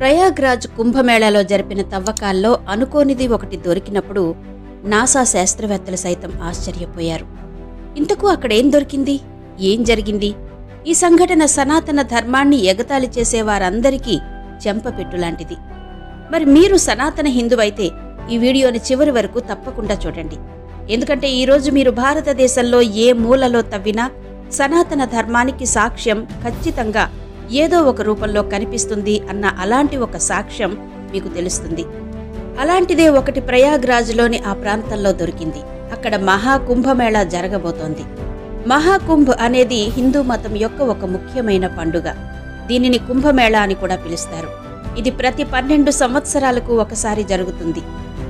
ప్రయాగ్రాజ్ కుంభమేళాలో జరిపిన తవ్వకాల్లో అనుకోనిది ఒకటి దొరికినప్పుడు నాసా శాస్త్రవేత్తలు సైతం ఆశ్చర్యపోయారు. ఇంతకు అక్కడేం దొరికింది, ఏం జరిగింది? ఈ సంఘటన సనాతన ధర్మాన్ని ఎగతాళి చేసేవారందరికీ చెంపపెట్టులాంటిది. మరి మీరు సనాతన హిందువైతే ఈ వీడియోని చివరి వరకు తప్పకుండా చూడండి. ఎందుకంటే ఈరోజు మీరు భారతదేశంలో ఏ మూలలో తవ్వినా సనాతన ధర్మానికి సాక్ష్యం ఖచ్చితంగా ఏదో ఒక రూపంలో కనిపిస్తుంది అన్న అలాంటి ఒక సాక్ష్యం మీకు తెలుస్తుంది. అలాంటిదే ఒకటి ప్రయాగ్రాజ్లోని ఆ ప్రాంతంలో దొరికింది. అక్కడ మహాకుంభమేళా జరగబోతోంది. మహాకుంభ్ అనేది హిందూ మతం యొక్క ఒక ముఖ్యమైన పండుగ. దీనిని కుంభమేళా అని కూడా పిలుస్తారు. ఇది ప్రతి 12 సంవత్సరాలకు ఒకసారి జరుగుతుంది.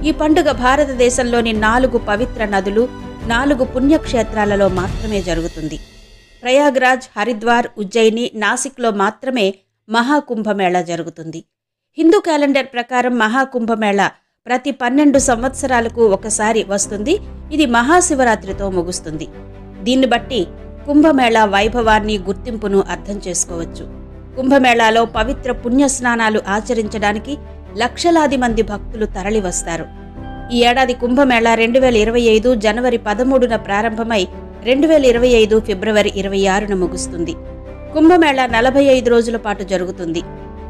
ఈ పండుగ భారతదేశంలోని 4 పవిత్ర నదులు, 4 పుణ్యక్షేత్రాలలో మాత్రమే జరుగుతుంది. ప్రయాగ్రాజ్, హరిద్వార్, ఉజ్జయిని, నాసిక్లో మాత్రమే మహాకుంభమేళా జరుగుతుంది. హిందూ క్యాలెండర్ ప్రకారం మహాకుంభమేళా ప్రతి 12 సంవత్సరాలకు ఒకసారి వస్తుంది. ఇది మహాశివరాత్రితో ముగుస్తుంది. దీన్ని బట్టి కుంభమేళా వైభవాన్ని, గుర్తింపును అర్థం చేసుకోవచ్చు. కుంభమేళాలో పవిత్ర పుణ్యస్నానాలు ఆచరించడానికి లక్షలాది మంది భక్తులు తరలివస్తారు. ఈ ఏడాది కుంభమేళా 2025 జనవరి 13న ప్రారంభమై 2025 ఫిబ్రవరి 26న ముగుస్తుంది. కుంభమేళా 45 రోజుల పాటు జరుగుతుంది.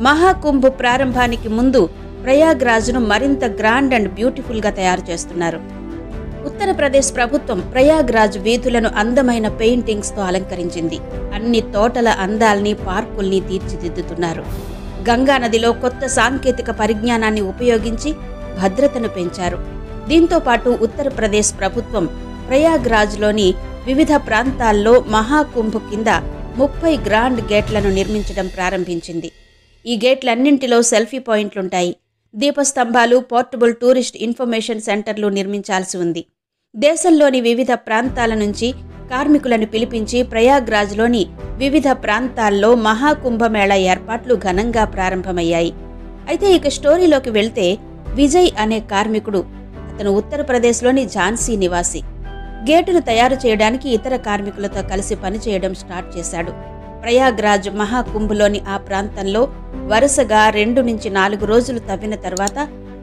మహాకుంభ్ ప్రారంభానికి ముందు ప్రయాగ్రాజ్ను మరింత గ్రాండ్ అండ్ బ్యూటిఫుల్గా తయారు చేస్తున్నారు. ఉత్తరప్రదేశ్ ప్రభుత్వం ప్రయాగ్రాజ్ వీధులను అందమైన పెయింటింగ్స్తో అలంకరించింది. అన్ని తోటల అందాల్ని, పార్కుల్ని తీర్చిదిద్దుతున్నారు. గంగా నదిలో కొత్త సాంకేతిక పరిజ్ఞానాన్ని ఉపయోగించి భద్రతను పెంచారు. దీంతో పాటు ఉత్తరప్రదేశ్ ప్రభుత్వం ప్రయాగ్రాజ్లోని వివిధ ప్రాంతాల్లో మహాకుంభ్ కింద 30 గ్రాండ్ గేట్లను నిర్మించడం ప్రారంభించింది. ఈ గేట్లన్నింటిలో సెల్ఫీ పాయింట్లుంటాయి. దీపస్తంభాలు, పోర్టబుల్ టూరిస్ట్ ఇన్ఫర్మేషన్ సెంటర్లు నిర్మించాల్సి ఉంది. దేశంలోని వివిధ ప్రాంతాల నుంచి కార్మికులను పిలిపించి ప్రయాగ్రాజ్లోని వివిధ ప్రాంతాల్లో మహాకుంభమేళా ఏర్పాట్లు ఘనంగా ప్రారంభమయ్యాయి. అయితే ఇక స్టోరీలోకి వెళ్తే, విజయ్ అనే కార్మికుడు, అతను ఉత్తరప్రదేశ్లోని ఝాన్సీ నివాసి. గేటును తయారు చేయడానికి ఇతర కార్మికులతో కలిసి పనిచేయడం స్టార్ట్ చేశాడు. ప్రయాగ్రాజ్ మహాకుంభ్లోని ఆ ప్రాంతంలో వరుసగా 2 నుంచి 4 రోజులు తవ్విన తర్వాత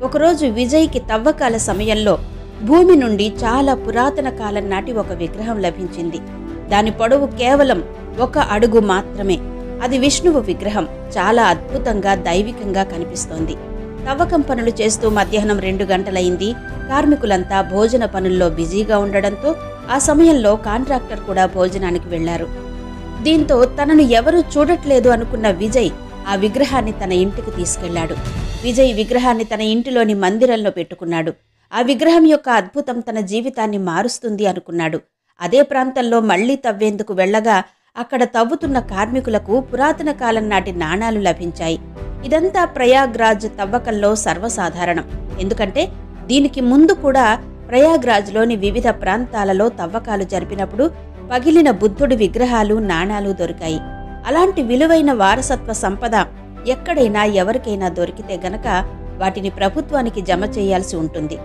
ఒకరోజు విజయ్కి తవ్వకాల సమయంలో భూమి నుండి చాలా పురాతన కాలం నాటి ఒక విగ్రహం లభించింది. దాని పొడవు కేవలం 1 అడుగు మాత్రమే. అది విష్ణువు విగ్రహం. చాలా అద్భుతంగా, దైవికంగా కనిపిస్తోంది. తవ్వకం పనులు చేస్తూ మధ్యాహ్నం 2 గంటలైంది. కార్మికులంతా భోజన పనుల్లో బిజీగా ఉండడంతో ఆ సమయంలో కాంట్రాక్టర్ కూడా భోజనానికి వెళ్లారు. దీంతో తనను ఎవరూ చూడట్లేదు అనుకున్న విజయ్ ఆ విగ్రహాన్ని తన ఇంటికి తీసుకెళ్లాడు. విజయ్ విగ్రహాన్ని తన ఇంటిలోని మందిరంలో పెట్టుకున్నాడు. ఆ విగ్రహం యొక్క అద్భుతం తన జీవితాన్ని మారుస్తుంది అనుకున్నాడు. అదే ప్రాంతంలో మళ్లీ తవ్వేందుకు వెళ్లగా అక్కడ తవ్వుతున్న కార్మికులకు పురాతన కాలం నాటి నాణాలు లభించాయి. ఇదంతా ప్రయాగ్రాజ్ తవ్వకంలో సర్వసాధారణం. ఎందుకంటే దీనికి ముందు కూడా ప్రయాగ్రాజ్లోని వివిధ ప్రాంతాలలో తవ్వకాలు జరిపినప్పుడు పగిలిన బుద్ధుడి విగ్రహాలు, నాణాలు దొరికాయి. అలాంటి విలువైన వారసత్వ సంపద ఎక్కడైనా ఎవరికైనా దొరికితే గనక వాటిని ప్రభుత్వానికి జమ చేయాల్సి ఉంటుంది.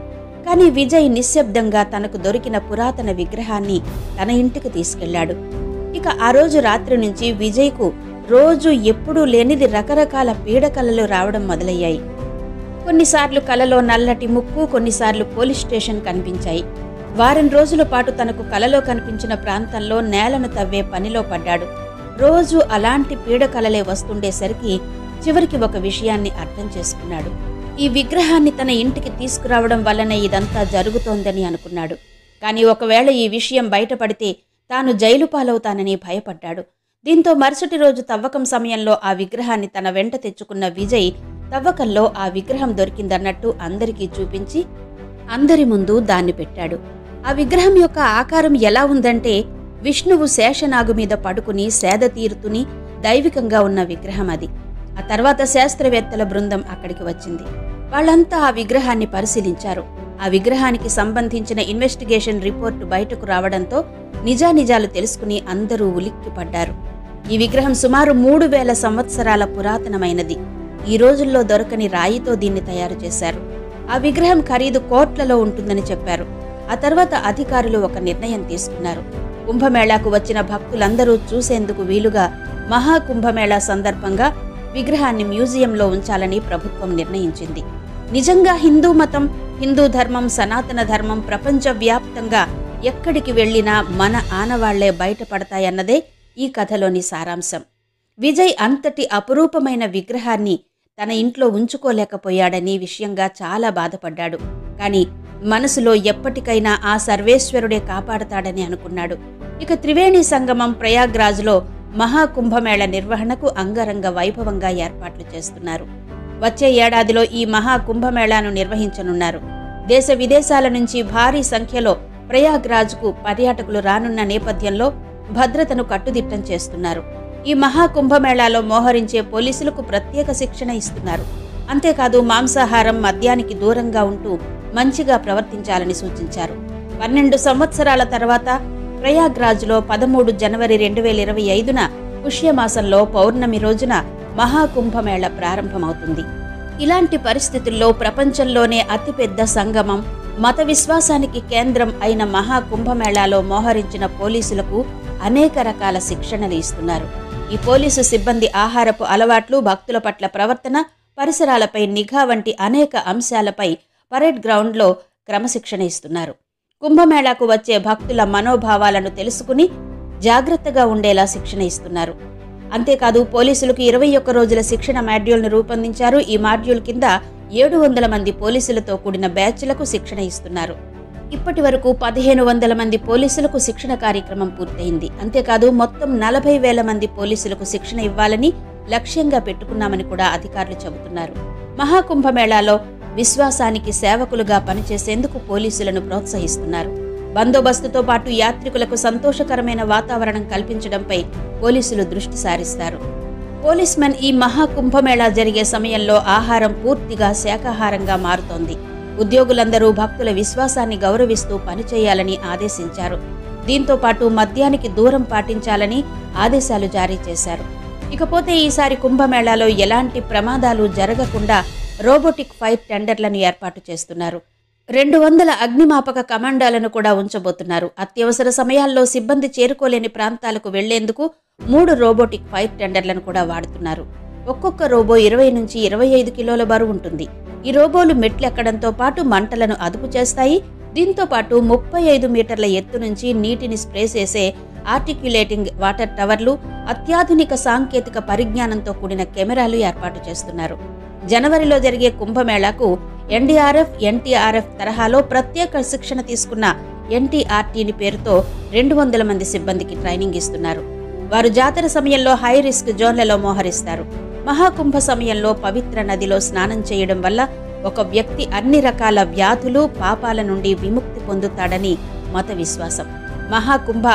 కానీ విజయ్ నిశ్శబ్దంగా తనకు దొరికిన పురాతన విగ్రహాన్ని తన ఇంటికి తీసుకెళ్లాడు. ఇక ఆ రోజు రాత్రి నుంచి విజయ్కు రోజు ఎప్పుడూ లేనిది రకరకాల పీడకలలు రావడం మొదలయ్యాయి. కొన్నిసార్లు కలలో నల్లటి ముక్కు, కొన్నిసార్లు పోలీస్ స్టేషన్ కనిపించాయి. వారం రోజుల పాటు తనకు కలలో కనిపించిన ప్రాంతంలో నేలను తవ్వే పనిలో పడ్డాడు. రోజు అలాంటి పీడకలలే వస్తుండేసరికి చివరికి ఒక విషయాన్ని అర్థం చేసుకున్నాడు. ఈ విగ్రహాన్ని తన ఇంటికి తీసుకురావడం వల్లనే ఇదంతా జరుగుతోందని అనుకున్నాడు. కానీ ఒకవేళ ఈ విషయం బయటపడితే తాను జైలు పాలవుతానని భయపడ్డాడు. దీంతో మరుసటి రోజు తవ్వకం సమయంలో ఆ విగ్రహాన్ని తన వెంట తెచ్చుకున్న విజయ్ తవ్వకంలో ఆ విగ్రహం దొరికిందన్నట్టు అందరికీ చూపించి అందరి ముందు దాన్ని పెట్టాడు. ఆ విగ్రహం యొక్క ఆకారం ఎలా ఉందంటే విష్ణువు శేషనాగు మీద పడుకుని సేద తీరుతుని దైవికంగా ఉన్న విగ్రహం అది. ఆ తర్వాత శాస్త్రవేత్తల బృందం అక్కడికి వచ్చింది. వాళ్ళంతా ఆ విగ్రహాన్ని పరిశీలించారు. ఆ విగ్రహానికి సంబంధించిన ఇన్వెస్టిగేషన్ రిపోర్టు బయటకు రావడంతో నిజానిజాలు తెలుసుకుని అందరూ ఉలిక్కిపడ్డారు. ఈ విగ్రహం సుమారు 3000 సంవత్సరాల పురాతనమైనది. ఈ రోజుల్లో దొరకని రాయితో దీన్ని తయారు చేశారు. ఆ విగ్రహం ఖరీదు కోట్లలో ఉంటుందని చెప్పారు. ఆ తర్వాత అధికారులు ఒక నిర్ణయం తీసుకున్నారు. కుంభమేళాకు వచ్చిన భక్తులందరూ చూసేందుకు వీలుగా మహాకుంభమేళా సందర్భంగా విగ్రహాన్ని మ్యూజియంలో ఉంచాలని ప్రభుత్వం నిర్ణయించింది. నిజంగా హిందూ మతం, హిందూ ధర్మం, సనాతన ధర్మం ప్రపంచవ్యాప్తంగా ఎక్కడికి వెళ్లినా మన ఆనవాళ్లే బయటపడతాయన్నదే ఈ కథలోని సారాంశం. విజయ్ అంతటి అపురూపమైన విగ్రహాన్ని తన ఇంట్లో ఉంచుకోలేకపోయాడని విషయంగా చాలా బాధపడ్డాడు. కాని మనసులో ఎప్పటికైనా ఆ సర్వేశ్వరుడే కాపాడతాడని అనుకున్నాడు. ఇక త్రివేణి సంగమం ప్రయాగ్రాజ్లో మహాకుంభమేళ నిర్వహణకు అంగరంగ వైభవంగా ఏర్పాట్లు చేస్తున్నారు. వచ్చే ఏడాదిలో ఈ మహాకుంభమేళాను నిర్వహించనున్నారు. దేశ విదేశాల నుంచి భారీ సంఖ్యలో ప్రయాగ్రాజ్కు పర్యాటకులు రానున్న నేపథ్యంలో భద్రతను కట్టుదిట్టం చేస్తున్నారు. ఈ మహాకుంభమేళాలో మోహరించే పోలీసులకు ప్రత్యేక శిక్షణ ఇస్తున్నారు. అంతేకాదు మాంసాహారం, మద్యానికి దూరంగా ఉంటూ మంచిగా ప్రవర్తించాలని సూచించారు. 12 సంవత్సరాల తర్వాత ప్రయాగ్రాజ్లో 13 జనవరి 2025న పుష్యమాసంలో పౌర్ణమి రోజున మహాకుంభమేళ ప్రారంభమవుతుంది. ఇలాంటి పరిస్థితుల్లో ప్రపంచంలోనే అతిపెద్ద సంగమం, మత విశ్వాసానికి కేంద్రం అయిన మహాకుంభమేళాలో మోహరించిన పోలీసులకు అనేక రకాల శిక్షణలు ఇస్తున్నారు. ఈ పోలీసు సిబ్బంది ఆహారపు అలవాట్లు, భక్తుల పట్ల ప్రవర్తన, పరిసరాలపై నిఘా వంటి అనేక అంశాలపై పరేడ్ గ్రౌండ్లో క్రమశిక్షణ ఇస్తున్నారు. కుంభమేళాకు వచ్చే భక్తుల మనోభావాలను తెలుసుకుని జాగ్రత్తగా ఉండేలా శిక్షణ ఇస్తున్నారు. అంతేకాదు పోలీసులకు 21 రోజుల శిక్షణ మాడ్యూల్ను రూపొందించారు. ఈ మాడ్యూల్ కింద 700 మంది పోలీసులతో కూడిన బ్యాచ్లకు శిక్షణ ఇస్తున్నారు. ఇప్పటి వరకు 1500 మంది పోలీసులకు శిక్షణ కార్యక్రమం పూర్తయింది. అంతేకాదు మొత్తం 40,000 మంది పోలీసులకు శిక్షణ ఇవ్వాలని లక్ష్యంగా పెట్టుకున్నామని కూడా అధికారులు చెబుతున్నారు. మహాకుంభమేళాలో విశ్వాసానికి సేవకులుగా పనిచేసేందుకు పోలీసులను ప్రోత్సహిస్తున్నారు. బందోబస్తుతో పాటు యాత్రికులకు సంతోషకరమైన వాతావరణం కల్పించడంపై పోలీసులు దృష్టి సారిస్తారు. పోలీస్మెన్ ఈ మహాకుంభమేళా జరిగే సమయంలో ఆహారం పూర్తిగా శాకాహారంగా మారుతోంది. ఉద్యోగులందరూ భక్తుల విశ్వాసాన్ని గౌరవిస్తూ పనిచేయాలని ఆదేశించారు. దీంతో పాటు మద్యానికి దూరం పాటించాలని ఆదేశాలు జారీ చేశారు. ఇకపోతే ఈసారి కుంభమేళాలో ఎలాంటి ప్రమాదాలు జరగకుండా రోబోటిక్ ఫైర్ టెండర్లను ఏర్పాటు చేస్తున్నారు. 200 అగ్నిమాపక కమాండోలను కూడా ఉంచబోతున్నారు. అత్యవసర సమయాల్లో సిబ్బంది చేరుకోలేని ప్రాంతాలకు వెళ్లేందుకు 3 రోబోటిక్ ఫైర్ టెండర్లను కూడా వాడుతున్నారు. ఒక్కొక్క రోబో 20 నుంచి 25 కిలోల బరువు ఉంటుంది. ఈ రోబోలు మెట్లెక్కడంతో పాటు మంటలను అదుపు చేస్తాయి. దీంతో పాటు 35 మీటర్ల ఎత్తు నుంచి నీటిని స్ప్రే చేసే ఆర్టిక్యులేటింగ్ వాటర్ టవర్లు, అత్యాధునిక సాంకేతిక పరిజ్ఞానంతో కూడిన కెమెరాలు ఏర్పాటు చేస్తున్నారు. జనవరిలో జరిగే కుంభమేళాకు ఎన్డీఆర్ఎఫ్, ఎన్టీఆర్ఎఫ్ తరహాలో ప్రత్యేక శిక్షణ తీసుకున్న ఎన్టీఆర్టీని పేరుతో 200 మంది సిబ్బందికి ట్రైనింగ్ ఇస్తున్నారు. వారు జాతర సమయంలో హై రిస్క్ జోన్లలో మోహరిస్తారు. మహాకుంభ సమయంలో పవిత్ర నదిలో స్నానం చేయడం వల్ల ఒక వ్యక్తి అన్ని రకాల వ్యాధులు, పాపాల నుండి విముక్తి పొందుతాడని మత విశ్వాసం. మహాకుంభ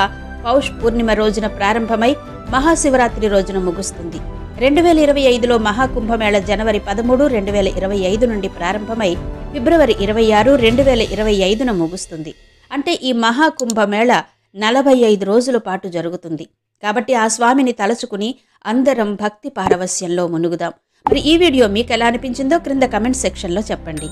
పౌష్ పూర్ణిమ రోజున ప్రారంభమై మహాశివరాత్రి రోజున ముగుస్తుంది. 2025లో మహాకుంభమేళ జనవరి 13, 2025 నుండి ప్రారంభమై ఫిబ్రవరి 26, 2025న ముగుస్తుంది. అంటే ఈ మహాకుంభమేళ 45 రోజుల పాటు జరుగుతుంది. కాబట్టి ఆ స్వామిని తలచుకుని అందరం భక్తి పారవస్యంలో మునుగుదాం. మరి ఈ వీడియో మీకు ఎలా అనిపించిందో క్రింద కమెంట్ సెక్షన్లో చెప్పండి.